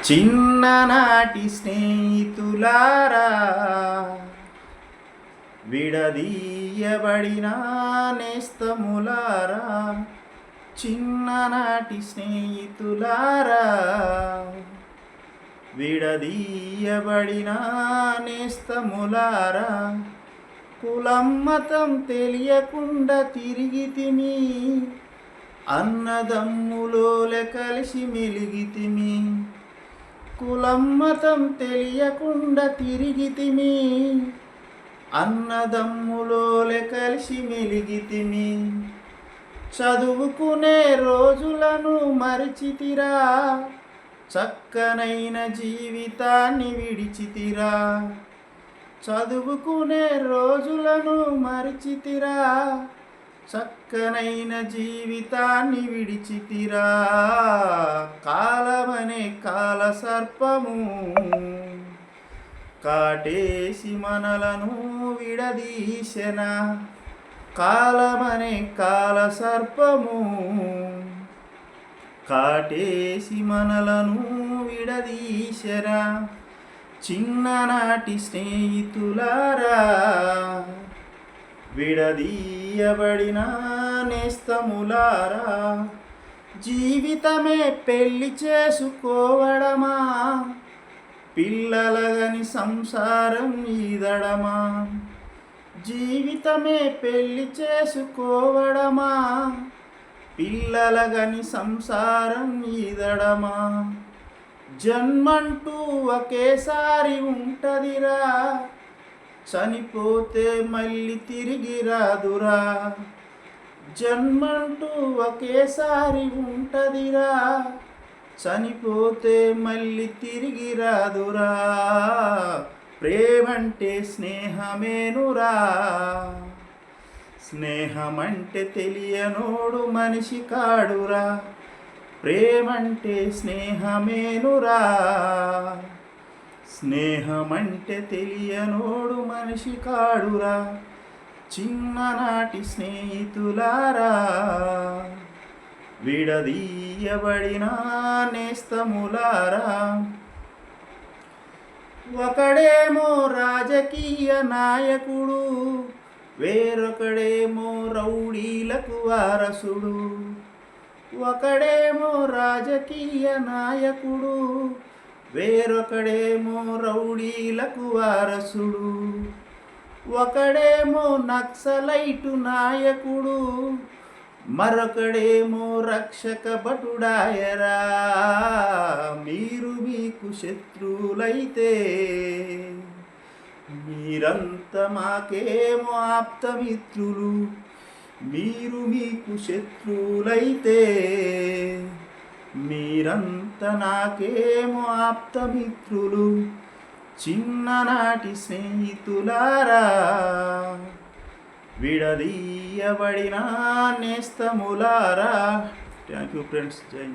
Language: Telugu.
చిన్ననాటి స్నేహితులారా, విడదీయబడిన నేస్తములారా, చిన్ననాటి స్నేహితులారా, విడదీయబడిన నేస్తములారా, కులం మతం తెలియకుండా తిరిగితిమి, అన్నదమ్ములోలే కలిసి మెలిగితిమి. కులం మతం తెలియకుండా తిరిగితిమి, అన్నదమ్ములోలే కలిసి మెలిగితిమి. చదువుకునే రోజులను మరిచితిరా, చక్కనైన జీవితాన్ని విడిచితిరా. చదువుకునే రోజులను మరిచితిరా, చక్కనైన జీవితాన్ని విడిచితిరా. కాలమనే కాల సర్పము కాటేసి మనలను విడదీసెన. కాలమనే కాల సర్పము కాటేసి మనలను విడదీసెన. చిన్ననాటి స్నేహితులారా, విడదీయబడిన నేస్తములారా, జీవితమే పెళ్లి చేసుకోవడమా, పిల్లలగని సంసారం ఈదడమా. జీవితమే పెళ్లి చేసుకోవడమా, పిల్లలగని సంసారం ఈదడమా. జన్మంటూ ఒకేసారి ఉంటదిరా, చనిపోతే మళ్ళీ తిరిగి రాదురా. జన్మంటూ ఒకేసారి ఉంటదిరా, చనిపోతే మళ్ళీ తిరిగి రాదురా. ప్రేమంటే స్నేహమేనురా, స్నేహమంటే తెలియనోడు మనిషి కాడురా. ప్రేమంటే స్నేహమేనురా, స్నేహమంటే తెలియనోడు మనిషి కాడురా. చిన్ననాటి స్నేహితులారా, విడదీయబడిన నేస్తములారా. ఒకడేమో రాజకీయ నాయకుడు, వేరొకడేమో రౌడీలకు వారసుడు. ఒకడేమో రాజకీయ నాయకుడు, వేరొకడేమో రౌడీలకు వారసుడు. ఒకడేమో నక్సలైటు నాయకుడు, మరొకడేమో రక్షక భటుడాయరా. మీరు మీకు శత్రువులైతే, మీరంతా మాకేమో ఆప్తమిత్రులు. మీరు మీకు శత్రువులైతే, మీరంతా నాకేమో ఆప్తమిత్రులు. చిన్ననాటి స్నేహితులారా, విడదీయబడిన నేస్తములారా. Thank you friends. జై.